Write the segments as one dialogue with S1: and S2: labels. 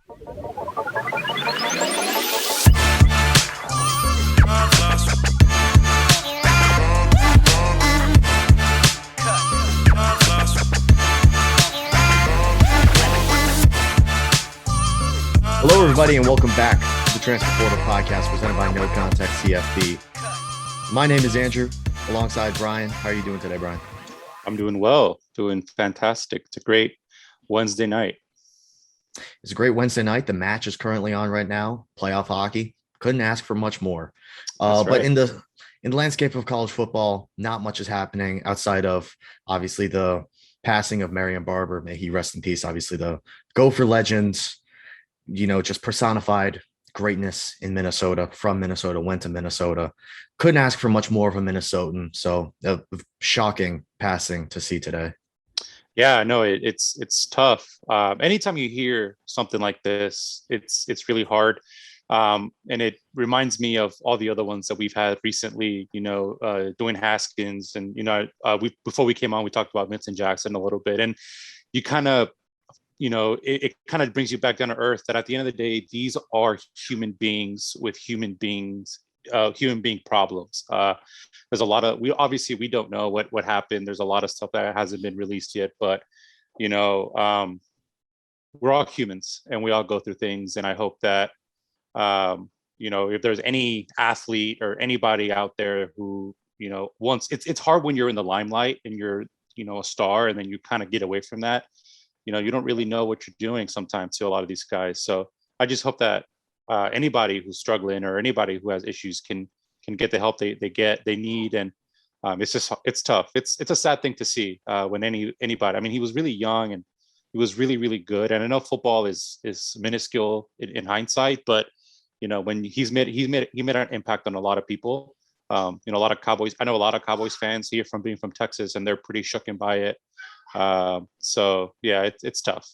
S1: Hello, everybody, and welcome back to the Transfer Portal podcast presented by NoContextCFB. My name is Andrew, alongside Brian. How are you doing today, Brian?
S2: I'm doing well, doing fantastic. It's a great Wednesday night.
S1: It's a great Wednesday night. The match is currently on right now. Playoff hockey. Couldn't ask for much more. But in the landscape of college football, not much is happening outside of obviously the passing of Marion Barber. May he rest in peace. Obviously, the Gopher legends. Just personified greatness in Minnesota, from Minnesota, went to Minnesota. Couldn't ask for much more of a Minnesotan. So a shocking passing to see today.
S2: Yeah, no, it's tough. Anytime you hear something like this, it's really hard. And it reminds me of all the other ones that we've had recently, Dwayne Haskins. And, before we came on, we talked about Vincent Jackson a little bit. And you kind of, it kind of brings you back down to earth that at the end of the day, these are human beings with human being problems. There's a lot of, we don't know what happened. There's a lot of stuff that hasn't been released yet, but, we're all humans and we all go through things. And I hope that, if there's any athlete or anybody out there who, once it's hard when you're in the limelight and you're, a star, and then you kind of get away from that. You don't really know what you're doing sometimes to a lot of these guys. So I just hope that anybody who's struggling or anybody who has issues can get the help they need. And it's tough. It's a sad thing to see when anybody. I mean, he was really young and he was really, really good. And I know football is minuscule in hindsight, but when he made an impact on a lot of people. A lot of Cowboys. I know a lot of Cowboys fans here from being from Texas, and they're pretty shooken by it. So yeah, it's tough.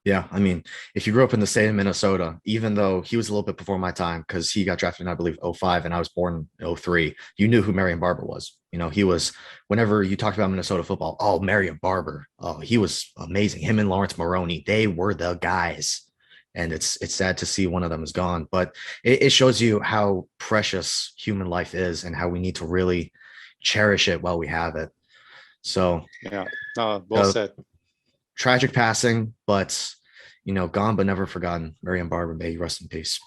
S1: Yeah, I mean, if you grew up in the state of Minnesota, even though he was a little bit before my time because he got drafted in, I believe, 2005 and I was born in 2003, you knew who Marion Barber was. He was, whenever you talked about Minnesota football, oh, Marion Barber, oh, he was amazing. Him and Lawrence Maroney, they were the guys. And it's sad to see one of them is gone, but it shows you how precious human life is and how we need to really cherish it while we have it. So
S2: yeah, well said.
S1: Tragic passing, but gone but never forgotten. Marion Barber, may he rest in peace.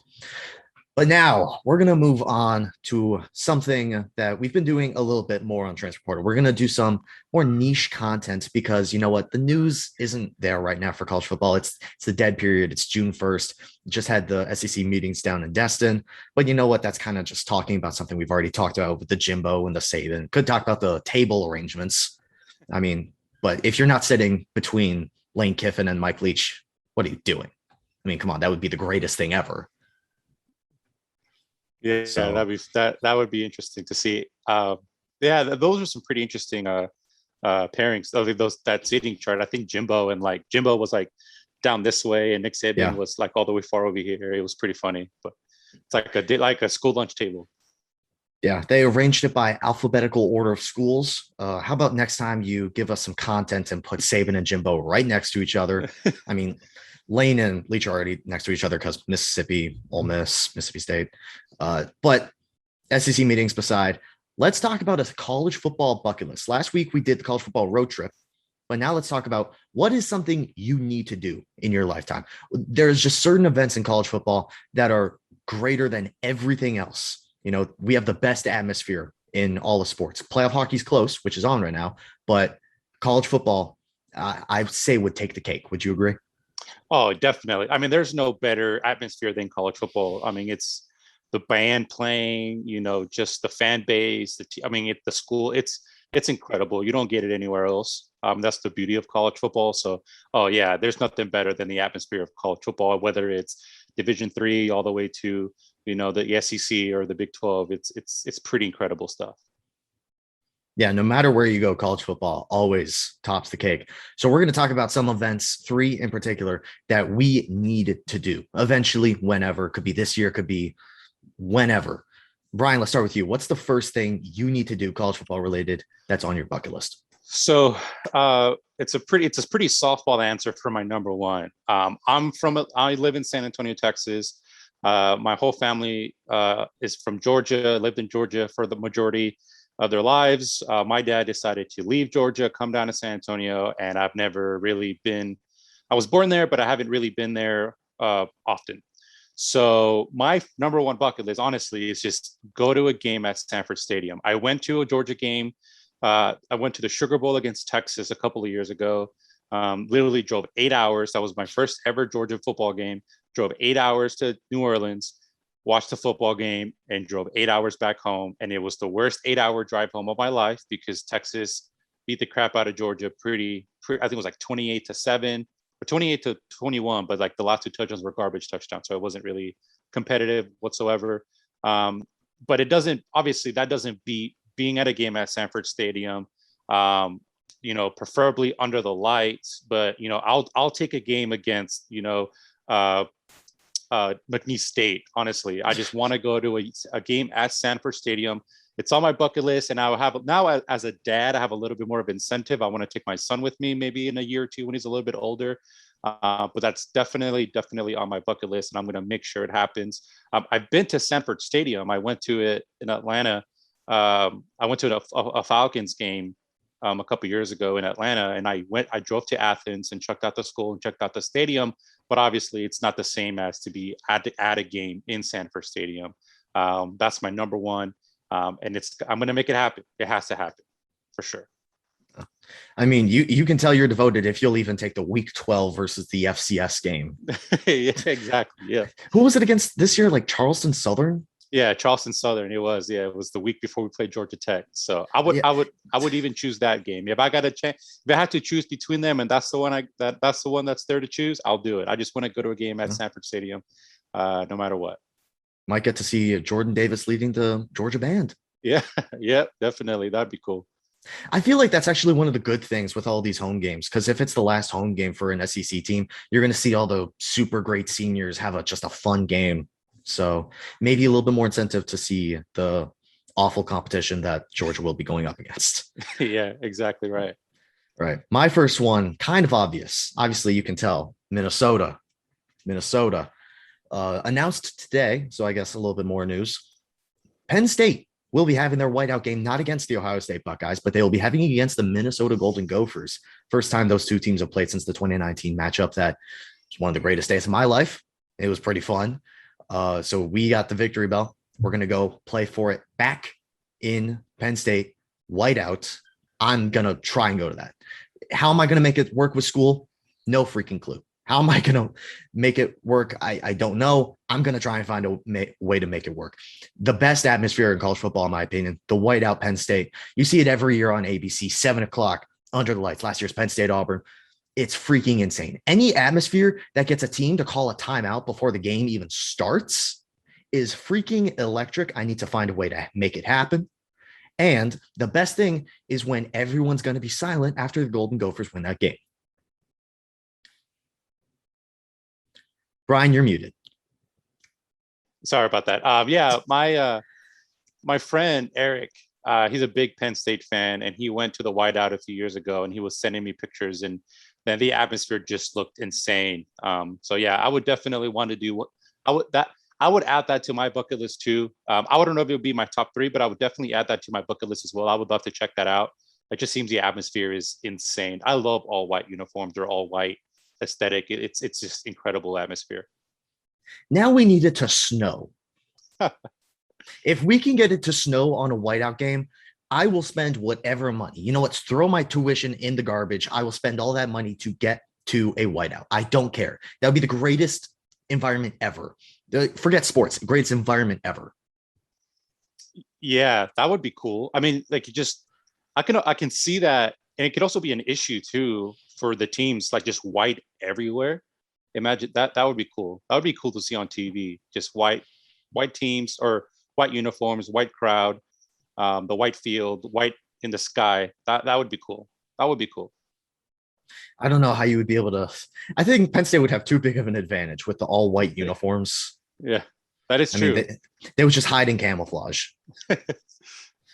S1: But now we're gonna move on to something that we've been doing a little bit more on Transfer Portal. We're gonna do some more niche content because you know what, the news isn't there right now for college football. It's the dead period. It's June 1st. Just had the SEC meetings down in Destin, but you know what? That's kind of just talking about something we've already talked about with the Jimbo and the Saban. Could talk about the table arrangements. I mean, but if you're not sitting between Lane Kiffin and Mike Leach, what are you doing? I mean, come on, that would be the greatest thing ever.
S2: Yeah, so that would be interesting to see. Those are some pretty interesting pairings. That seating chart. I think Jimbo was like down this way, and Nick Saban was like all the way far over here. It was pretty funny, but it's like a school lunch table.
S1: Yeah, they arranged it by alphabetical order of schools. How about next time you give us some content and put Saban and Jimbo right next to each other? I mean, Lane and Leach are already next to each other because Mississippi, Ole Miss, Mississippi State. But SEC meetings beside, let's talk about a college football bucket list. Last week we did the college football road trip, but now let's talk about what is something you need to do in your lifetime. There's just certain events in college football that are greater than everything else. We have the best atmosphere in all of sports. Playoff hockey's close, which is on right now, but college football, I would say, would take the cake. Would you agree?
S2: Oh, definitely. I mean, there's no better atmosphere than college football. I mean, it's the band playing, just the fan base, the school, it's incredible. You don't get it anywhere else. That's the beauty of college football. So, there's nothing better than the atmosphere of college football, whether it's Division III all the way to, the SEC or the Big 12. It's pretty incredible stuff.
S1: Yeah, no matter where you go, college football always tops the cake. So we're going to talk about some events, 3 in particular, that we need to do eventually, whenever. Could be this year, could be whenever. Brian, let's start with you. What's the first thing you need to do college football related that's on your bucket list?
S2: So it's a pretty softball answer for my number one. I live in San Antonio, Texas. My whole family is from Georgia. Lived in Georgia for the majority of their lives. My dad decided to leave Georgia, come down to San Antonio, and I've never really been. I was born there, but I haven't really been there often. So my number one bucket list, honestly, is just go to a game at Sanford Stadium. I went to a Georgia game. I went to the Sugar Bowl against Texas a couple of years ago. Literally drove 8 hours. That was my first ever Georgia football game. Drove 8 hours to New Orleans, watched the football game, and drove 8 hours back home. And it was the worst 8-hour drive home of my life because Texas beat the crap out of Georgia pretty I think it was like 28-7 or 28-21, but like the last two touchdowns were garbage touchdowns. So it wasn't really competitive whatsoever. But it doesn't, obviously that doesn't beat being at a game at Sanford Stadium, preferably under the lights, but, I'll take a game against, McNeese State. Honestly, I just want to go to a game at Sanford Stadium. It's on my bucket list, and I will have now as a dad, I have a little bit more of incentive. I want to take my son with me, maybe in a year or two when he's a little bit older. But that's definitely on my bucket list, and I'm going to make sure it happens. I've been to Sanford Stadium. I went to it in Atlanta. I went to a Falcons game a couple years ago in Atlanta, and I drove to Athens and checked out the school and checked out the stadium. But obviously, it's not the same as to be at a game in Sanford Stadium. That's my number one, and I'm going to make it happen. It has to happen for sure.
S1: I mean, you can tell you're devoted if you'll even take the Week 12 versus the FCS game.
S2: Yeah, exactly. Yeah.
S1: Who was it against this year? Like Charleston Southern?
S2: Yeah, Charleston Southern. It was the week before we played Georgia Tech. So I would even choose that game if I got a chance. If I had to choose between them, and that's the one that's the one that's there to choose, I'll do it. I just want to go to a game at Sanford Stadium, no matter what.
S1: Might get to see Jordan Davis leading the Georgia band.
S2: Yeah, yeah, definitely. That'd be cool.
S1: I feel like that's actually one of the good things with all these home games, because if it's the last home game for an SEC team, you're going to see all the super great seniors have just a fun game. So maybe a little bit more incentive to see the awful competition that Georgia will be going up against.
S2: Yeah, exactly right.
S1: Right. My first one, kind of obvious. Obviously, you can tell. Minnesota announced today. So I guess a little bit more news. Penn State will be having their whiteout game, not against the Ohio State Buckeyes, but they will be having it against the Minnesota Golden Gophers. First time those two teams have played since the 2019 matchup. That was one of the greatest days of my life. It was pretty fun. So we got the victory bell. We're going to go play for it back in Penn State, whiteout. I'm going to try and go to that. How am I going to make it work with school? No freaking clue. How am I going to make it work? I don't know. I'm going to try and find a way to make it work. The best atmosphere in college football, in my opinion, the whiteout Penn State. You see it every year on ABC, 7:00 under the lights. Last year's Penn State Auburn. It's freaking insane. Any atmosphere that gets a team to call a timeout before the game even starts is freaking electric. I need to find a way to make it happen. And the best thing is when everyone's going to be silent after the Golden Gophers win that game. Brian, you're muted.
S2: Sorry about that. My friend Eric, he's a big Penn State fan, and he went to the whiteout a few years ago, and he was sending me pictures, and then the atmosphere just looked insane. So yeah, I would definitely want to do. I would add that to my bucket list too. I don't know if it would be my top 3, but I would definitely add that to my bucket list as well. I would love to check that out. It just seems the atmosphere is insane. I love all white uniforms or all white aesthetic. It's just incredible atmosphere.
S1: Now we need it to snow. If we can get it to snow on a whiteout game, I will spend whatever money. You know what? Throw my tuition in the garbage. I will spend all that money to get to a whiteout. I don't care. That would be the greatest environment ever. Forget sports, greatest environment ever.
S2: Yeah, that would be cool. I mean, like I can see that, and it could also be an issue too for the teams, like just white everywhere. Imagine that. That would be cool. That would be cool to see on TV. Just white teams or white uniforms, white crowd, the white field, white in the sky. That would be cool. That would be cool.
S1: I don't know how you would be able to. I think Penn State would have too big of an advantage with the all white uniforms.
S2: Yeah, that is true.
S1: I mean, they would just hide in camouflage.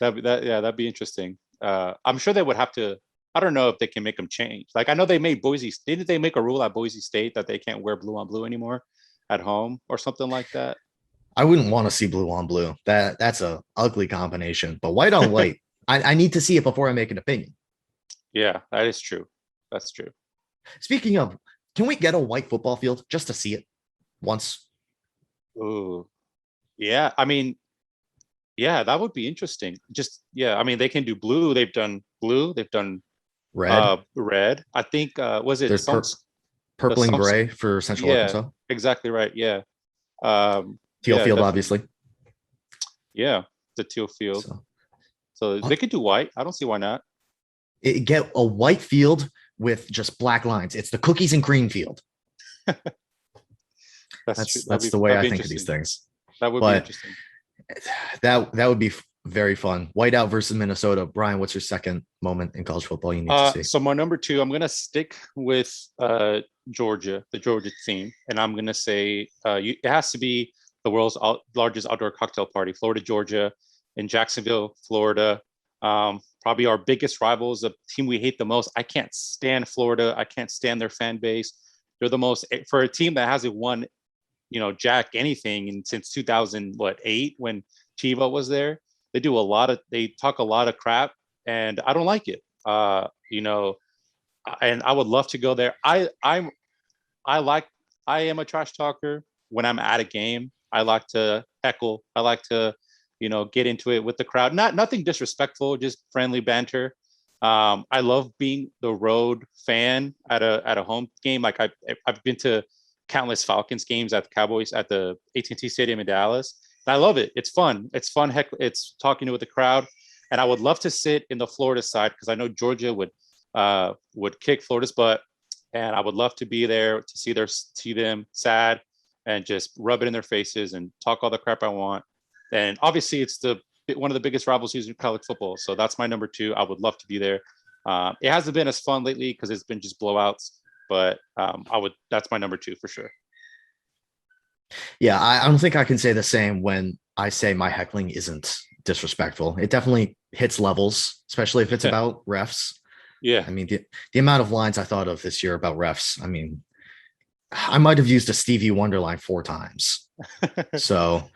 S2: That'd be interesting. I'm sure they would have to I don't know if they can make them change. Like I know they made Boise. Didn't they make a rule at Boise State that they can't wear blue on blue anymore at home or something like that?
S1: I wouldn't want to see blue on blue. That's a ugly combination. But white on white, I need to see it before I make an opinion.
S2: Yeah, that is true. That's true.
S1: Speaking of, can we get a white football field just to see it once?
S2: Ooh, yeah. I mean, yeah, that would be interesting. Just yeah. I mean, they can do blue. They've done blue. They've done
S1: Red.
S2: red. I think was it
S1: There's purple and gray for Central
S2: yeah,
S1: Arkansas.
S2: exactly right. Yeah.
S1: Teal
S2: yeah,
S1: field,
S2: definitely.
S1: obviously.
S2: Yeah, the teal field.
S1: So
S2: So they could do white. I don't see why not.
S1: get a white field with just black lines. It's the cookies and cream field. That's the way I think of these things.
S2: That would be interesting.
S1: That would be very fun. Whiteout versus Minnesota. Brian, what's your second moment in college football you need to see?
S2: So my number two, I'm gonna stick with Georgia, the Georgia team, and I'm gonna say it has to be the world's largest outdoor cocktail party, Florida, Georgia, in Jacksonville, Florida. Probably our biggest rivals, the team we hate the most. I can't stand Florida. I can't stand their fan base. They're the most, for a team that hasn't won, Jack anything since 2008 when Chiva was there. They talk a lot of crap, and I don't like it. And I would love to go there. I am a trash talker when I'm at a game. I like to heckle. I like to, get into it with the crowd. Nothing disrespectful, just friendly banter. I love being the road fan at a home game. Like I've been to countless Falcons games at the Cowboys at the AT&T Stadium in Dallas. And I love it. It's fun. It's fun. Heck, it's talking with the crowd. And I would love to sit in the Florida side because I know Georgia would kick Florida's butt. And I would love to be there to see them sad and just rub it in their faces and talk all the crap I want. And obviously, it's one of the biggest rivalries in college football. So that's my number two. I would love to be there. It hasn't been as fun lately because it's been just blowouts. But that's my number two for sure.
S1: Yeah, I don't think I can say the same when I say my heckling isn't disrespectful. It definitely hits levels, especially if it's about refs.
S2: Yeah.
S1: I mean, the amount of lines I thought of this year about refs, I mean, I might have used a Stevie Wonder line 4 times. So,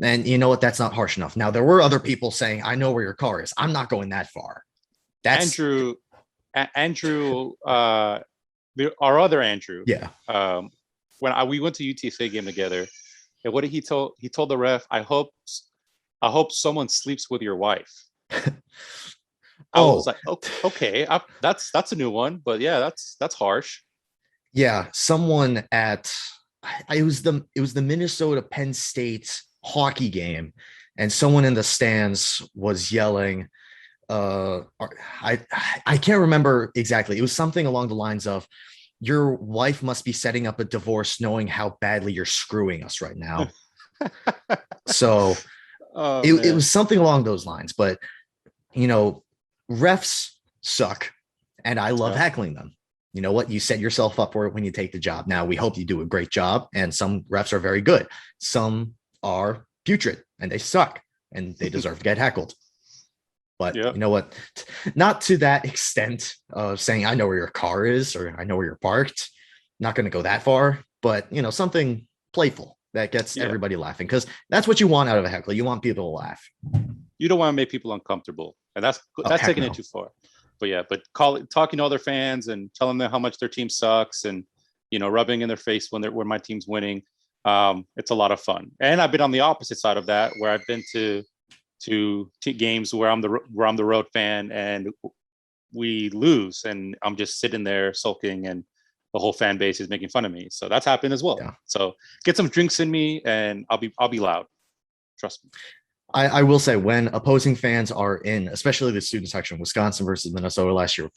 S1: and you know what? That's not harsh enough. Now, there were other people saying, I know where your car is. I'm not going that far. That's
S2: Andrew, our other Andrew.
S1: Yeah.
S2: When we went to UTSA game together, and what did he told the ref? I hope someone sleeps with your wife. I was like, okay, that's a new one, but yeah, that's harsh.
S1: Yeah, someone it was the Minnesota Penn State hockey game, and someone in the stands was yelling. I can't remember exactly. It was something along the lines of, your wife must be setting up a divorce knowing how badly you're screwing us right now. So it was something along those lines. But, refs suck, and I love heckling them. You know what? You set yourself up for it when you take the job. Now, we hope you do a great job, and some refs are very good. Some are putrid, and they suck, and they deserve to get heckled. But You know what? Not to that extent of saying, I know where your car is or I know where you're parked. Not going to go that far, but, something playful that gets everybody laughing, because that's what you want out of a heckler. You want people to laugh.
S2: You don't want to make people uncomfortable. And that's taking it too far. But yeah, talking to other fans and telling them how much their team sucks and, rubbing in their face when my team's winning. It's a lot of fun. And I've been on the opposite side of that, where I've been to games where I'm the road fan and we lose and I'm just sitting there sulking and the whole fan base is making fun of me. So that's happened as well. Yeah. So get some drinks in me and I'll be loud. Trust me.
S1: I will say, when opposing fans are in, especially the student section, Wisconsin versus Minnesota last year,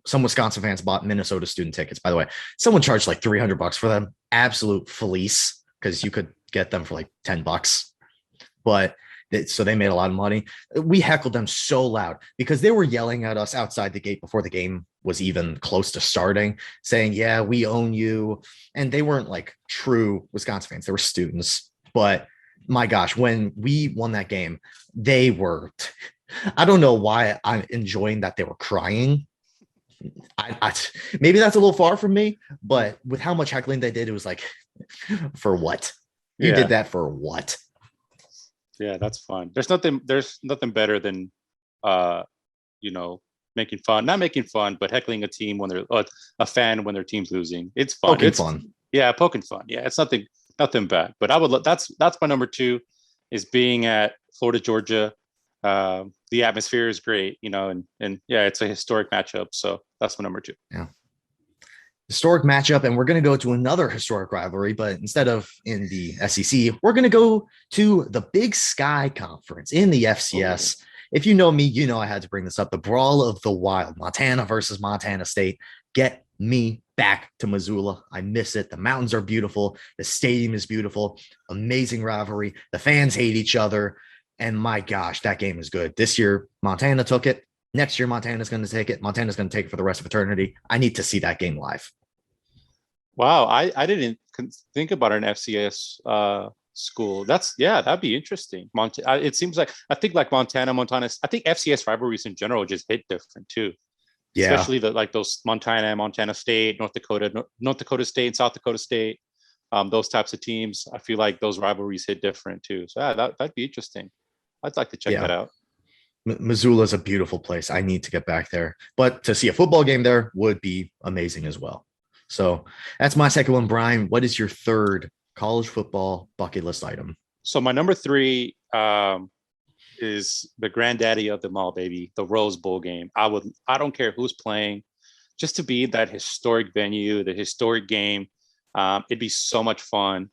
S1: some Wisconsin fans bought Minnesota student tickets. By the way, someone charged like $300 for them. Absolute fleece, because you could get them for like $10. But so they made a lot of money. We heckled them so loud because they were yelling at us outside the gate before the game was even close to starting, saying, yeah, we own you. And they weren't like true Wisconsin fans. They were students. But my gosh, when we won that game, they were, I don't know why I'm enjoying that they were crying, I maybe that's a little far from me, but with how much heckling they did, it was like, for what? You did
S2: Yeah,
S1: that for what?
S2: yeah, that's fun. There's nothing better than uh, you know, making fun, not making fun, but heckling a team when they're a fan when their team's losing. It's fun.
S1: Poking
S2: It's
S1: fun.
S2: yeah, poking fun. Yeah, it's nothing bad. But that's my number two is being at Florida Georgia. The atmosphere is great, and yeah, it's a historic matchup. So that's my number two.
S1: Yeah. Historic matchup, and we're going to go to another historic rivalry, but instead of in the SEC, we're going to go to the Big Sky Conference in the
S2: Oh,
S1: FCS. If you know me, you know I had to bring this up. The Brawl of the Wild, Montana versus Montana State. Get me back to Missoula. I miss it. The mountains are beautiful. The stadium is beautiful. Amazing rivalry. The fans hate each other. And my gosh, that game is good. This year, Montana took it. Next year, Montana's going to take it. Montana's going to take it for the rest of eternity. I need to see that game live.
S2: wow, I didn't think about an FCS school. That'd be interesting. It seems like I think like Montana. I think FCS rivalries in general just hit different too,
S1: Yeah.
S2: especially like those Montana State, North Dakota State, and South Dakota State. Those types of teams, I feel like those rivalries hit different too. So yeah, that'd be interesting. I'd like to check
S1: Yeah.
S2: that out.
S1: Missoula is a beautiful place. I need to get back there. But to see a football game there would be amazing as well. So that's my second one, Brian. What is your third college football bucket list item?
S2: So my number three is the granddaddy of them all, baby, the Rose Bowl game. I don't care who's playing, just to be that historic venue, the historic game. It'd be so much fun.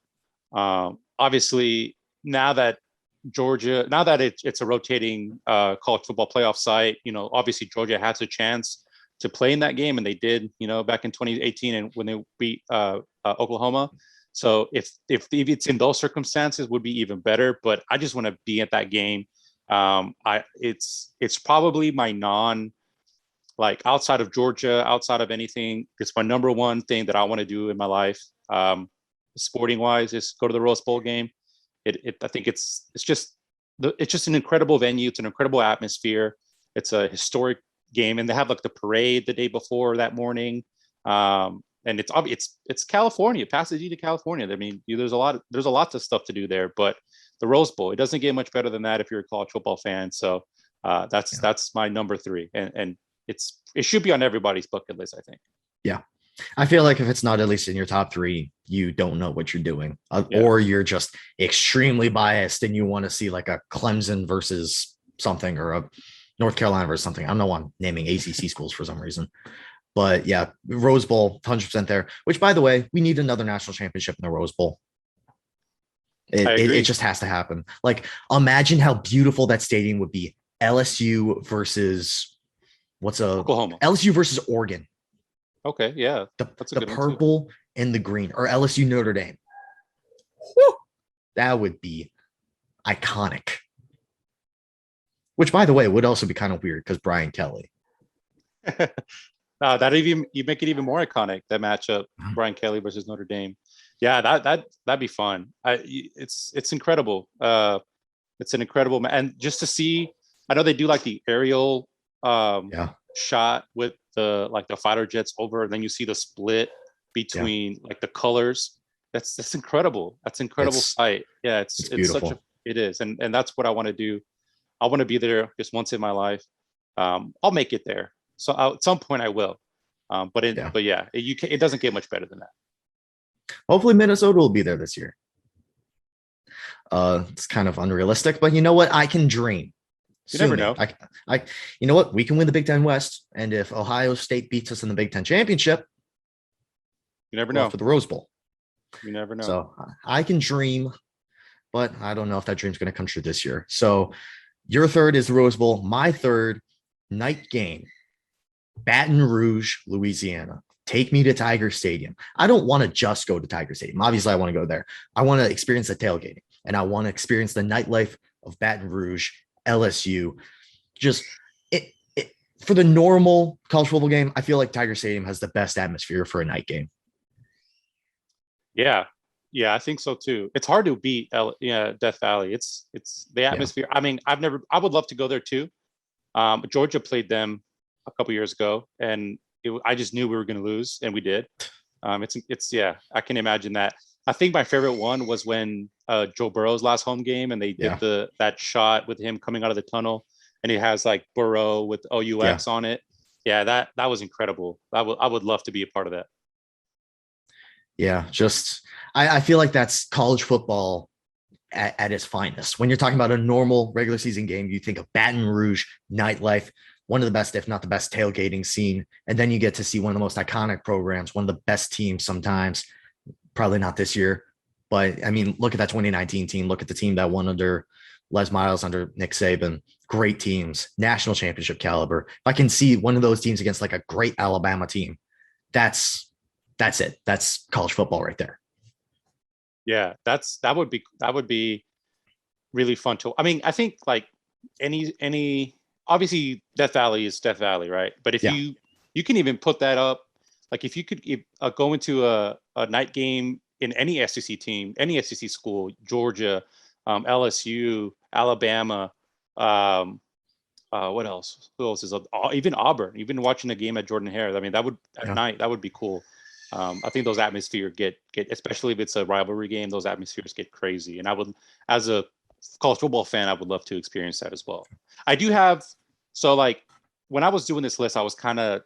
S2: Obviously, now that it's a rotating college football playoff site, obviously Georgia has a chance to play in that game, and they did, back in 2018, and when they beat Oklahoma. So if it's in those circumstances, would be even better. But I just want to be at that game. It's probably my like outside of Georgia, outside of anything, it's my number one thing that I want to do in my life. Sporting wise, is go to the Rose Bowl game. I think it's just an incredible venue. It's an incredible atmosphere. It's a historic game, and they have like the parade the day before that morning. And it's California, Pasadena, California. I mean, there's a lot of stuff to do there, but the Rose Bowl, it doesn't get much better than that if you're a college football fan. So that's my number three, and it should be on everybody's bucket list, I think.
S1: Yeah. I feel like if it's not at least in your top three, you don't know what you're doing,
S2: Yeah.
S1: or you're just extremely biased and you want to see like a Clemson versus something or a North Carolina versus something. I don't know why I'm naming ACC schools for some reason. But yeah, Rose Bowl, 100% there, which by the way, we need another national championship in the Rose Bowl. It just has to happen. Like, imagine how beautiful that stadium would be. LSU versus
S2: Oklahoma.
S1: LSU versus Oregon.
S2: Okay, yeah, that's a
S1: The
S2: good one too.
S1: purple and the green, or LSU Notre Dame. Whew, that would be iconic. Which, by the way, would also be kind of weird because Brian Kelly.
S2: You make it even more iconic, that matchup, Brian Kelly versus Notre Dame. Yeah, that'd be fun. It's incredible. It's an incredible and just to see. I know they do like the aerial
S1: Yeah,
S2: shot with the fighter jets over, and then you see the split between like the colors. That's incredible. That's incredible
S1: it's
S2: sight. Yeah,
S1: it's
S2: it's such
S1: beautiful.
S2: a it is, and that's what I want to do. I want to be there just once in my life. I'll make it there. So at some point I will.
S1: Yeah.
S2: But yeah, it doesn't get much better than that.
S1: Hopefully Minnesota will be there this year. It's kind of unrealistic, but you know what? I can dream.
S2: You never
S1: Sue me.
S2: know.
S1: You know what? We can win the Big Ten West, and if Ohio State beats us in the Big Ten championship,
S2: You never
S1: we're
S2: know.
S1: off to the Rose Bowl.
S2: You never know.
S1: So I can dream, but I don't know if that dream's going to come true this year. So your third is the Rose Bowl. My third, night game, Baton Rouge, Louisiana. Take me to Tiger Stadium. I don't want to just go to Tiger Stadium. Obviously, I want to go there. I want to experience the tailgating, and I want to experience the nightlife of Baton Rouge, LSU. Just for the normal college football game, I feel like Tiger Stadium has the best atmosphere for a night game.
S2: Yeah. Yeah, I think so too. It's hard to beat Death Valley. It's the
S1: Yeah.
S2: atmosphere. I mean, I would love to go there too. Georgia played them a couple years ago, and I just knew we were going to lose, and we did. Yeah, I can imagine that. I think my favorite one was when Joe Burrow's last home game, and they did that shot with him coming out of the tunnel, and he has like Burrow with OUX on it. Yeah, that was incredible. I would love to be a part of that.
S1: Yeah, I feel like that's college football at its finest. When you're talking about a normal regular season game, you think of Baton Rouge nightlife, one of the best, if not the best, tailgating scene. And then you get to see one of the most iconic programs, one of the best teams sometimes, probably not this year. But I mean, look at that 2019 team. Look at the team that won under Les Miles, under Nick Saban. Great teams, national championship caliber. If I can see one of those teams against like a great Alabama team, that's it. That's college football right there.
S2: Yeah, that would be really fun to. I mean, I think like any obviously Death Valley is Death Valley, right? But if you can even put that up, like if you could go into a night game in any SEC team, any SEC school, Georgia, LSU, Alabama, what else? Who else is even Auburn? Even watching a game at Jordan-Hare, I mean, that would night that would be cool. I think those atmospheres get, especially if it's a rivalry game, those atmospheres get crazy. And I would, as a college football fan, I would love to experience that as well. I do have, so like when I was doing this list, I was kind of,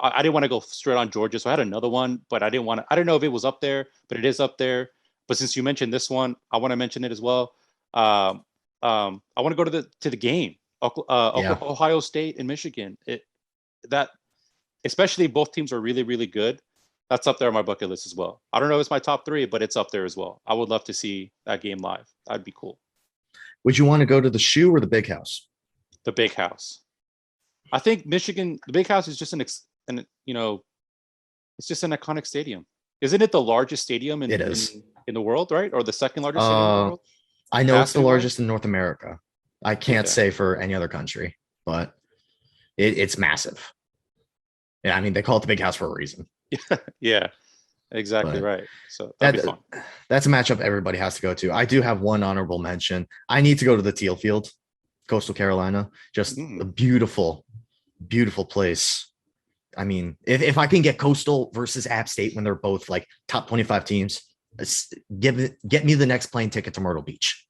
S2: I didn't want to go straight on Georgia. So I had another one, but I don't know if it was up there, but it is up there. But since you mentioned this one, I want to mention it as well. I want to go to the game, Ohio State and Michigan. Especially both teams are really, really good. That's up there on my bucket list as well. I don't know if it's my top 3, but it's up there as well. I would love to see that game live. That'd be cool.
S1: Would you want to go to the Shoe or the Big House?
S2: The Big House. I think Michigan, the Big House is just it's just an iconic stadium. Isn't it the largest stadium in the world, right? Or the second largest stadium in the world?
S1: I know it's the largest in North America. I can't say for any other country, but it's massive. Yeah, I mean, they call it the Big House for a reason.
S2: Yeah, exactly right. So that'd be fun.
S1: That's a matchup everybody has to go to. I do have one honorable mention. I need to go to the Teal Field, Coastal Carolina. Just a beautiful, beautiful place. I mean, if I can get Coastal versus App State when they're both like top 25 teams, get me the next plane ticket to Myrtle Beach.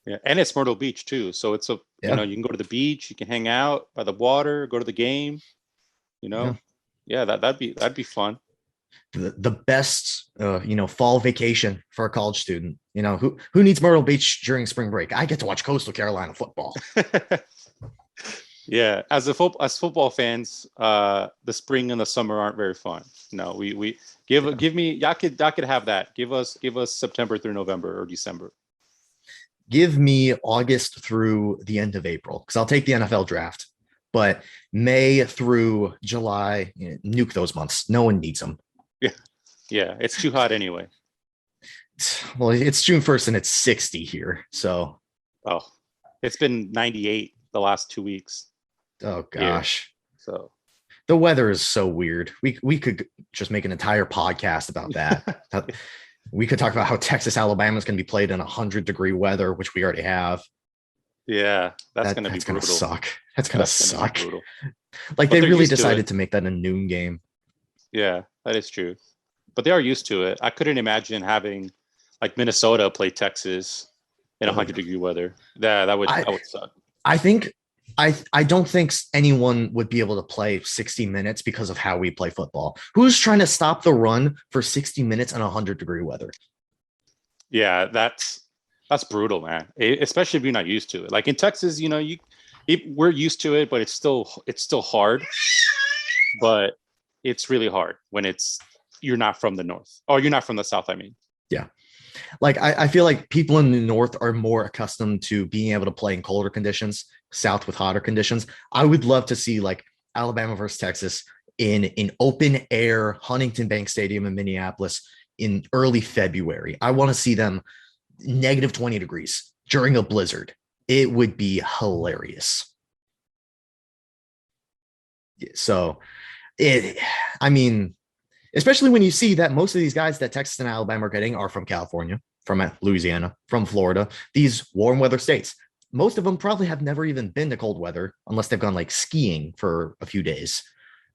S2: Yeah, and it's Myrtle Beach too. So it's you can go to the beach, you can hang out by the water, go to the game. That'd be fun.
S1: The best fall vacation for a college student. Who needs Myrtle Beach during spring break? I get to watch Coastal Carolina football.
S2: Yeah, as football fans, the spring and the summer aren't very fun. No, we give me y'all could have that. Give us September through November or December.
S1: Give me August through the end of April, because I'll take the NFL draft. But May through July, nuke those months. No one needs them.
S2: Yeah, it's too hot anyway.
S1: Well, it's June 1st and it's 60 here. So,
S2: it's been 98 the last 2 weeks.
S1: Oh gosh.
S2: Here. So
S1: the weather is so weird. We could just make an entire podcast about that. We could talk about how Texas, Alabama is going to be played in 100-degree weather, which we already have.
S2: Yeah, that's going to be brutal.
S1: Gonna suck. That's going to suck.
S2: Brutal.
S1: Like they really decided to make that a noon game.
S2: Yeah, that is true. But they are used to it. I couldn't imagine having like Minnesota play Texas in 100-degree weather. That would suck. I don't think anyone would be able to play 60 minutes because of how we play football. Who's trying to stop the run for 60 minutes in 100-degree weather? Yeah, that's brutal, man. Especially if you're not used to it. Like in Texas, we're used to it, but it's still hard. But it's really hard when you're not from the north, or you're not from the south. I mean,
S1: yeah. Like I feel like people in the north are more accustomed to being able to play in colder conditions, south with hotter conditions. I would love to see like Alabama versus Texas in open air Huntington Bank Stadium in Minneapolis in early February. I want to see them negative 20 degrees during a blizzard. It would be hilarious. So especially when you see that most of these guys that Texas and Alabama are getting are from California, from Louisiana, from Florida, these warm weather states. Most of them probably have never even been to cold weather unless they've gone like skiing for a few days.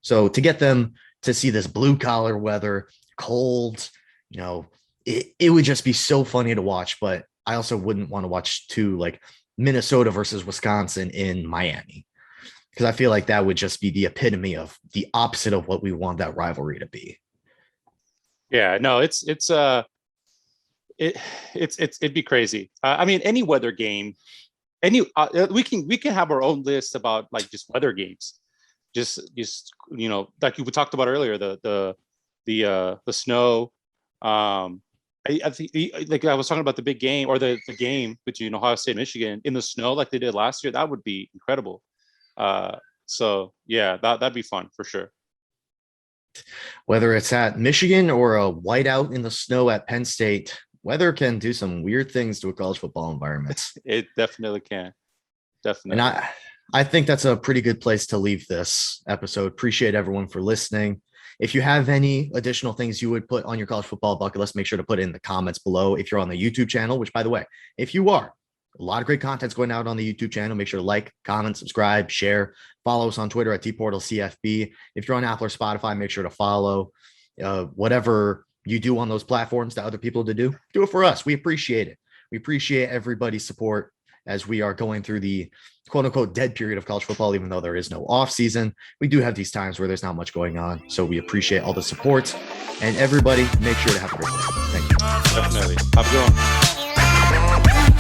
S1: So to get them to see this blue collar weather, cold, it would just be so funny to watch. But I also wouldn't want to watch like Minnesota versus Wisconsin in Miami, because I feel like that would just be the epitome of the opposite of what we want that rivalry to be.
S2: Yeah, no, it'd be crazy. I mean, any weather game, we can have our own list about like just weather games, just like we talked about earlier, the snow. I think like I was talking about the big game or the game between Ohio State and Michigan in the snow like they did last year. That would be incredible. So yeah, that'd be fun for sure.
S1: Whether it's at Michigan or a whiteout in the snow at Penn State, weather can do some weird things to a college football environment.
S2: It definitely can. Definitely.
S1: And I think that's a pretty good place to leave this episode. Appreciate everyone for listening. If you have any additional things you would put on your college football bucket list, make sure to put it in the comments below. If you're on the YouTube channel, which by the way, if you are, a lot of great content's going out on the YouTube channel. Make sure to like, comment, subscribe, share, follow us on Twitter at TPortalCFB. If you're on Apple or Spotify, make sure to follow. Whatever you do on those platforms that other people do it for us. We appreciate it. We appreciate everybody's support as we are going through the quote unquote dead period of college football, even though there is no off season. We do have these times where there's not much going on. So we appreciate all the support, and everybody make sure to have a great day. Thank you.
S2: Definitely. Have a good one.